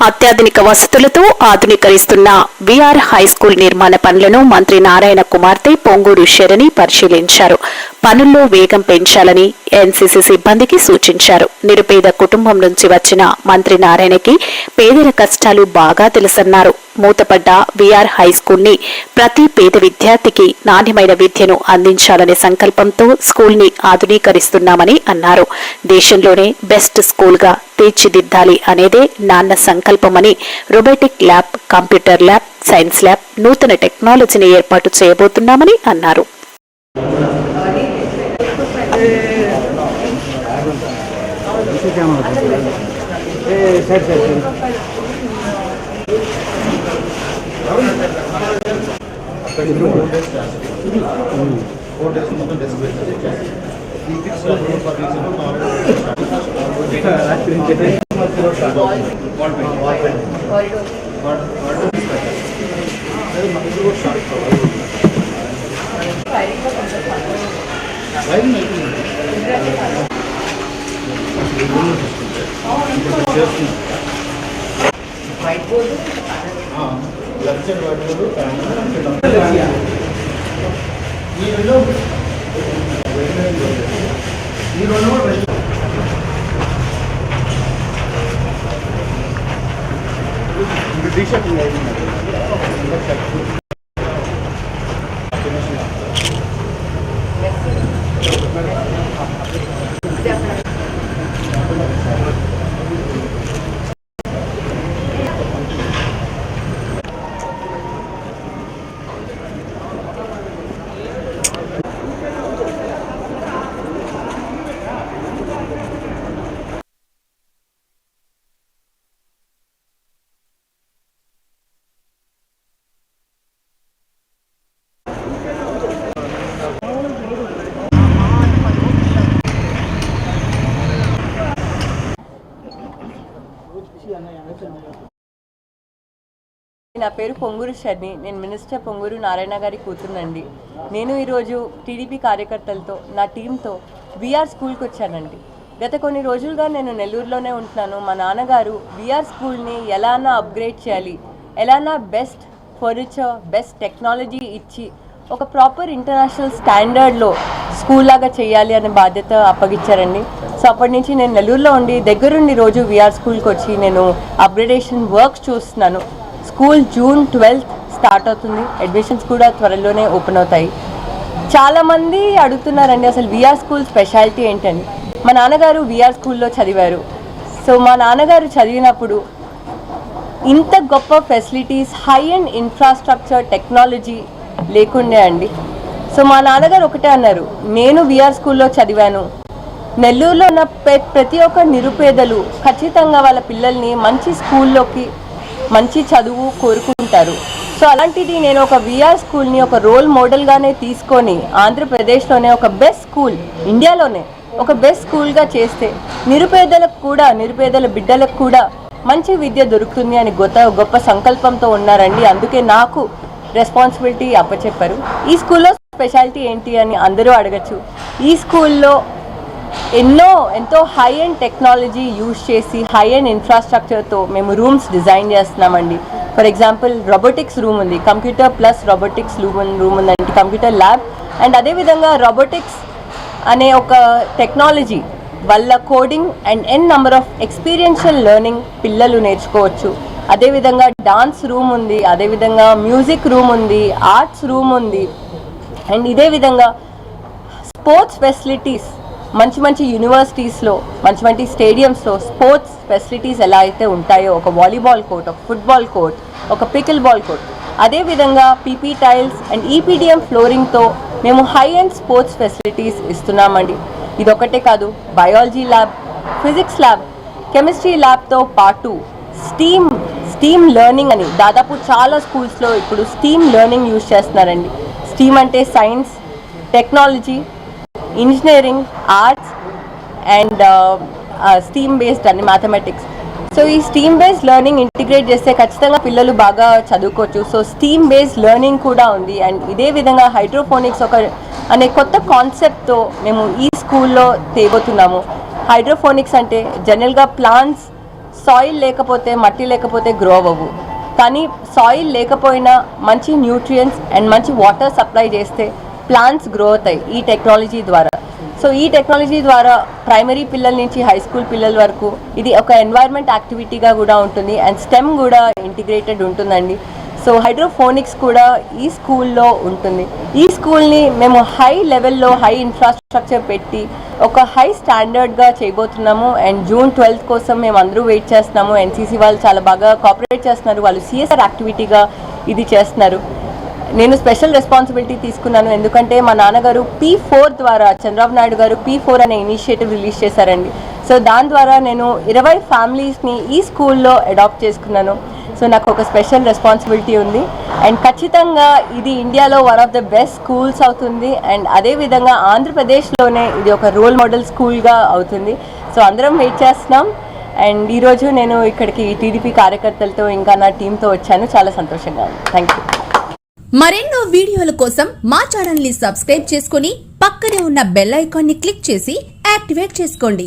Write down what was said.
అత్యాధునిక వసతులతో ఆధునీకరిస్తున్న VR high school నిర్మాణ పనులను మంత్రి నారాయణ కుమార్తె పొంగూరు శరణి పరిశీలించారు. పనుల్లో వేగం పెంచాలని ఎన్సీసీ సిబ్బందికి సూచించారు. నిరుపేద కుటుంబం నుంచి వచ్చిన మంత్రి నారాయణకి పేదల కష్టాలు బాగా తెలుసన్నారు. మూతపడ్డ విఆర్ హైస్కూల్ ని ప్రతి పేద విద్యార్థికి నాణ్యమైన విద్యను అందించాలనే సంకల్పంతో స్కూల్ ని ఆధునీకరిస్తున్నామని అన్నారు. దేశంలోనే బెస్ట్ స్కూల్ గా తీర్చిదిద్దాలి అనేదే నాన్న సంకల్పమని robotic lab, computer lab, science lab, నూతన టెక్నాలజీని ఏర్పాటు చేయబోతున్నామని అన్నారు. నా పేరు పొంగూరు శరణి. నేను మినిస్టర్ పొంగూరు నారాయణ గారి కూతురునండి. నేను ఈరోజు టీడీపీ కార్యకర్తలతో నా టీంతో విఆర్ స్కూల్కి వచ్చానండి. గత కొన్ని రోజులుగా నేను నెల్లూరులోనే ఉంటున్నాను. మా నాన్నగారు విఆర్ స్కూల్ని ఎలానా అప్గ్రేడ్ చేయాలి, ఎలానా బెస్ట్ ఫర్నిచర్, బెస్ట్ టెక్నాలజీ ఇచ్చి ఒక ప్రాపర్ ఇంటర్నేషనల్ స్టాండర్డ్లో స్కూల్ లాగా చేయాలి అనే బాధ్యత అప్పగించారండి. సో అప్పటి నుంచి నేను నెల్లూరులో ఉండి దగ్గరుండి రోజు విఆర్ స్కూల్కి వచ్చి నేను అప్గ్రేడేషన్ వర్క్స్ చూస్తున్నాను. స్కూల్ జూన్ 12th స్టార్ట్ అవుతుంది. అడ్మిషన్స్ కూడా త్వరలోనే ఓపెన్ అవుతాయి. చాలామంది అడుగుతున్నారండి అసలు విఆర్ స్కూల్ స్పెషాలిటీ ఏంటని. మా నాన్నగారు విఆర్ స్కూల్లో చదివారు. సో మా నాన్నగారు చదివినప్పుడు ఇంత గొప్ప facilities, high and infrastructure, technology లేకుండే అండి. సో మా నాన్నగారు ఒకటే అన్నారు, నేను విఆర్ స్కూల్లో చదివాను, నెల్లూరులో ఉన్న ప్రతి ఒక్క నిరుపేదలు ఖచ్చితంగా వాళ్ళ పిల్లల్ని మంచి స్కూల్లోకి మంచి చదువు కోరుకుంటారు. సో అలాంటిది నేను ఒక విఆర్ స్కూల్ని ఒక రోల్ మోడల్గానే తీసుకొని ఆంధ్రప్రదేశ్లోనే ఒక బెస్ట్ స్కూల్, ఇండియాలోనే ఒక బెస్ట్ స్కూల్గా చేస్తే నిరుపేదలకు కూడా, నిరుపేదల బిడ్డలకు కూడా మంచి విద్య దొరుకుతుంది అని గొప్ప సంకల్పంతో ఉన్నారండి. అందుకే నాకు రెస్పాన్సిబిలిటీ అప్పచెప్పారు. ఈ స్కూల్లో స్పెషాలిటీ ఏంటి అని అందరూ అడగచ్చు. ఈ స్కూల్లో ఎంతో హై అండ్ టెక్నాలజీ యూజ్ చేసి హై అండ్ ఇన్ఫ్రాస్ట్రక్చర్తో మేము రూమ్స్ డిజైన్ చేస్తున్నామండి. ఫర్ ఎగ్జాంపుల్ రోబోటిక్స్ రూమ్ ఉంది, కంప్యూటర్ ప్లస్ రోబోటిక్స్ రూమ్ ఉందండి, కంప్యూటర్ ల్యాబ్. అండ్ అదేవిధంగా రోబోటిక్స్ అనే ఒక టెక్నాలజీ వల్ల coding and number of experiential learning పిల్లలు నేర్చుకోవచ్చు. అదేవిధంగా డాన్స్ రూమ్ ఉంది, అదేవిధంగా మ్యూజిక్ రూమ్ ఉంది, ఆర్ట్స్ రూమ్ ఉంది. అండ్ ఇదే విధంగా స్పోర్ట్స్ ఫెసిలిటీస్, మంచి యూనివర్సిటీస్లో, మంచి స్టేడియంస్లో స్పోర్ట్స్ ఫెసిలిటీస్ ఎలా అయితే ఉంటాయో, ఒక వాలీబాల్ కోర్ట్, ఒక ఫుట్బాల్ కోర్ట్, ఒక పికిల్ బాల్ కోర్ట్, అదేవిధంగా పీపీ టైల్స్ అండ్ ఈపీడిఎం ఫ్లోరింగ్తో మేము హై అండ్ స్పోర్ట్స్ ఫెసిలిటీస్ ఇస్తున్నామండి. ఇదొకటే కాదు, biology lab, physics lab, chemistry ల్యాబ్తో పాటు స్టీమ్ లెర్నింగ్ అని దాదాపు చాలా స్కూల్స్లో ఇప్పుడు స్టీమ్ లెర్నింగ్ యూజ్ చేస్తున్నారండి. స్టీమ్ అంటే science, technology, engineering, arts and STEAM based అని మ్యాథమెటిక్స్. సో ఈ స్టీమ్ బేస్డ్ లెర్నింగ్ ఇంటిగ్రేట్ చేస్తే ఖచ్చితంగా పిల్లలు బాగా చదువుకోవచ్చు. సో స్టీమ్ బేస్డ్ లెర్నింగ్ కూడా ఉంది. అండ్ ఇదే విధంగా హైడ్రోఫోనిక్స్ అనే కొత్త కాన్సెప్ట్తో మేము ఈ స్కూల్లో తేబోతున్నాము. హైడ్రోఫోనిక్స్ అంటే జనరల్గా ప్లాంట్స్ సాయిల్ లేకపోతే, మట్టి లేకపోతే గ్రో అవ్వవు. కానీ సాయిల్ లేకపోయినా మంచి న్యూట్రియంట్స్ అండ్ మంచి వాటర్ సప్లై చేస్తే ప్లాంట్స్ గ్రో అవుతాయి ఈ టెక్నాలజీ ద్వారా. సో ఈ టెక్నాలజీ ద్వారా ప్రైమరీ పిల్లల నుంచి హై స్కూల్ పిల్లల వరకు ఇది ఒక ఎన్వైర్న్మెంట్ యాక్టివిటీగా కూడా ఉంటుంది అండ్ స్టెమ్ కూడా ఇంటిగ్రేటెడ్ ఉంటుందండి. సో హైడ్రోఫోనిక్స్ కూడా ఈ స్కూల్లో ఉంటుంది. ఈ స్కూల్ని మేము హై లెవెల్లో హై ఇన్ఫ్రాస్ట్రక్చర్ పెట్టి ఒక హై స్టాండర్డ్గా చేయబోతున్నాము. అండ్ జూన్ 12th కోసం మేము అందరూ వెయిట్ చేస్తున్నాము. ఎన్సీసీ వాళ్ళు చాలా బాగా కోఆపరేట్ చేస్తున్నారు. వాళ్ళు సిఎస్ఆర్ యాక్టివిటీగా ఇది చేస్తున్నారు. నేను స్పెషల్ రెస్పాన్సిబిలిటీ తీసుకున్నాను, ఎందుకంటే మా నాన్నగారు P4 ద్వారా, చంద్రబాబు నాయుడు గారు P4 అనే ఇనిషియేటివ్ రిలీజ్ చేశారండి. సో దాని ద్వారా నేను 20 ఫ్యామిలీస్ని ఈ స్కూల్లో అడాప్ట్ చేసుకున్నాను. సో నాకు ఒక స్పెషల్ రెస్పాన్సిబిలిటీ ఉంది. అండ్ ఖచ్చితంగా ఇది ఇండియాలో one of the best schools అవుతుంది. అండ్ అదేవిధంగా ఆంధ్రప్రదేశ్లోనే ఇది ఒక రోల్ మోడల్ స్కూల్గా అవుతుంది. సో అందరం వెయిట్ చేస్తున్నాం. అండ్ ఈరోజు నేను ఇక్కడికి టీడీపీ కార్యకర్తలతో ఇంకా నా టీంతో వచ్చాను. చాలా సంతోషంగా ఉంది. Thank you. మరెన్నో వీడియోల కోసం మా ఛానల్ ని సబ్స్క్రైబ్ చేసుకుని పక్కనే ఉన్న బెల్ ఐకాన్ ని క్లిక్ చేసి యాక్టివేట్ చేసుకోండి.